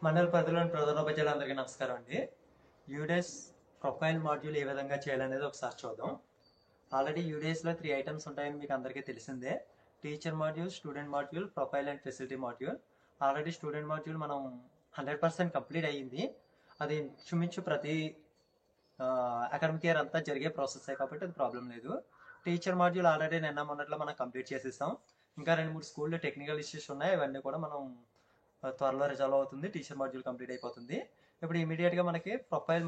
మండల పరిధిలోని ప్రధానోపాధ్యాయులందరికీ నమస్కారం అండి. యూడేస్ ప్రొఫైల్ మాడ్యూల్ ఏ విధంగా చేయాలనేది ఒకసారి చూద్దాం. ఆల్రెడీ యూడేస్లో 3 ఐటమ్స్ ఉంటాయని మీకు అందరికీ తెలిసిందే. Teacher module, student module, profile and facility module. Already student module మనం 100% కంప్లీట్ అయ్యింది. అది ఇంచుమించు ప్రతి అకాడమిక్ ఇయర్ అంతా జరిగే ప్రాసెస్ కాబట్టి అది ప్రాబ్లం లేదు. టీచర్ మాడ్యూల్ ఆల్రెడీ నిన్న మొన్నట్లో మనం కంప్లీట్ చేసేసాం. ఇంకా 2-3 స్కూల్లో టెక్నికల్ ఇష్యూస్ ఉన్నాయి. అవన్నీ కూడా మనం త్వరలో రిజాల్వ్ అవుతుంది. టీచర్ మాడ్యూల్ కంప్లీట్ అయిపోతుంది. ఇప్పుడు ఇమీడియట్గా మనకి ప్రొఫైల్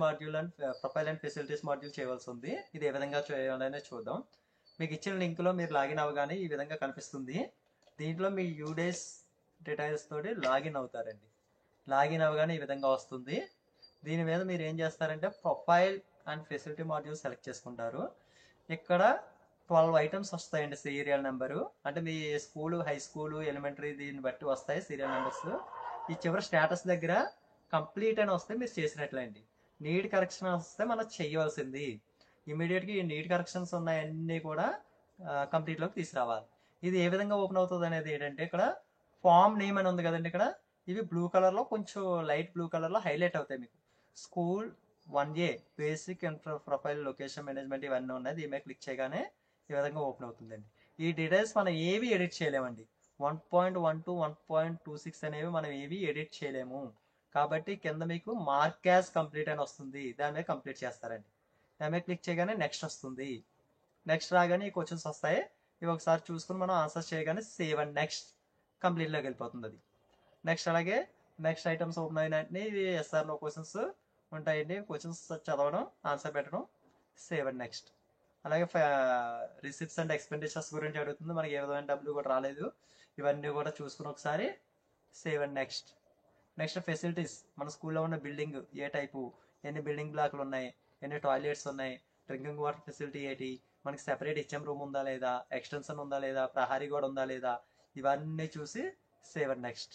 అండ్ ఫెసిలిటీస్ మాడ్యూల్ చేయవలసి ఉంది. ఇది ఏ విధంగా చేయాలనే చూద్దాం. మీకు ఇచ్చిన లింక్లో మీరు లాగిన్ అవ్వగానే ఈ విధంగా కనిపిస్తుంది. దీంట్లో మీ యూడేస్ డీటెయిల్స్ తోటి లాగిన్ అవుతారండి. లాగిన్ అవ్వగానే ఈ విధంగా వస్తుంది. దీని మీద మీరు ఏం చేస్తారంటే profile and facility module select చేసుకుంటారు. ఇక్కడ 12 ఐటమ్స్ వస్తాయండి. సీరియల్ నెంబరు అంటే మీ స్కూలు, హై స్కూలు, ఎలిమెంటరీ దీన్ని బట్టి వస్తాయి సీరియల్ నెంబర్స్. ఈ చివరి స్టేటస్ దగ్గర కంప్లీట్ అని వస్తే మీరు చేసినట్లండి. నీట్ కరెక్షన్ వస్తే మనం చేయవలసింది. ఇమీడియట్గా ఈ నీట్ కరెక్షన్స్ ఉన్నాయన్నీ కూడా కంప్లీట్లోకి తీసుకురావాలి. ఇది ఏ విధంగా ఓపెన్ అవుతుంది అనేది ఏంటంటే ఇక్కడ ఫామ్ నేమ్ అని ఉంది కదండి. ఇక్కడ ఇవి బ్లూ కలర్లో కొంచెం లైట్ బ్లూ కలర్లో హైలైట్ అవుతాయి. మీకు school 1A basic and profile location management ఇవన్నీ ఉన్నాయి. దీని మీద క్లిక్ చేయగానే ఈ విధంగా ఓపెన్ అవుతుందండి. ఈ డీటెయిల్స్ మనం ఏవి ఎడిట్ చేయలేమండి. 1.12 1.26 అనేవి మనం ఏవి ఎడిట్ చేయలేము. కాబట్టి కింద మీకు మార్క్ యాజ్ కంప్లీట్ అని వస్తుంది. దాని మీద కంప్లీట్ చేస్తారండి. దాని మీద క్లిక్ చేయగానే నెక్స్ట్ వస్తుంది. నెక్స్ట్ రాగానే ఈ క్వశ్చన్స్ వస్తాయి. ఇవి ఒకసారి చూసుకుని మనం ఆన్సర్ చేయగానే సేవ్ అండ్ నెక్స్ట్ కంప్లీట్లోకి వెళ్ళిపోతుంది. అది నెక్స్ట్ అలాగే నెక్స్ట్ ఐటమ్స్ ఓపెన్ అయిన వెంటనే ఇవి ఎస్ఆర్నో క్వశ్చన్స్ ఉంటాయండి. క్వశ్చన్స్ చదవడం, ఆన్సర్ పెట్టడం, సేవ్ అండ్ నెక్స్ట్. అలాగే రిసిప్ట్స్ అండ్ ఎక్స్పెండిచర్స్ గురించి అడుగుతుంది. మనకి ఏ విధమైన డబ్బులు కూడా రాలేదు. ఇవన్నీ కూడా చూసుకుని ఒకసారి save and next. Next facilities, మన స్కూల్లో ఉన్న బిల్డింగ్ ఏ టైపు, ఎన్ని బిల్డింగ్ బ్లాక్లు ఉన్నాయి, ఎన్ని టాయిలెట్స్ ఉన్నాయి, డ్రింకింగ్ వాటర్ ఫెసిలిటీ ఏంటి, మనకి సెపరేట్ హెచ్ఎం రూమ్ ఉందా లేదా, ఎక్స్టెన్షన్ ఉందా లేదా, ప్రహారీ గోడ ఉందా లేదా, ఇవన్నీ చూసి save and next.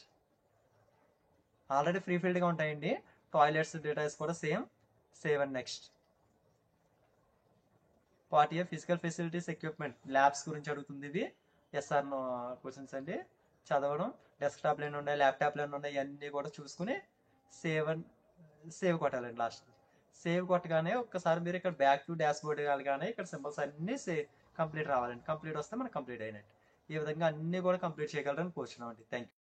Already free ఫీల్డ్గా ఉంటాయండి. టాయిలెట్స్ డీటెయిల్స్ కూడా save and next. Part A physical facilities equipment, labs గురించి అడుగుతుంది. ఇవి ఎస్ఆర్ క్వశ్చన్స్ అండి. చదవడం, డెస్క్టాప్లు ఎన్ని ఉన్నాయి, ల్యాప్టాప్లు ఎన్ని ఉన్నాయి, ఇవన్నీ కూడా చూసుకుని సేవ్ కొట్టాలండి. లాస్ట్ సేవ్ కొట్టగానే ఒక్కసారి మీరు ఇక్కడ బ్యాక్ టు డాష్ బోర్డ్ వెళ్ళగానే ఇక్కడ సింబల్స్ అన్ని కంప్లీట్ రావాలండి. కంప్లీట్ వస్తే మనకు కంప్లీట్ అయినట్టు. ఈ విధంగా అన్ని కూడా కంప్లీట్ చేయగలరని కోరుచున్నామండి. Thank you.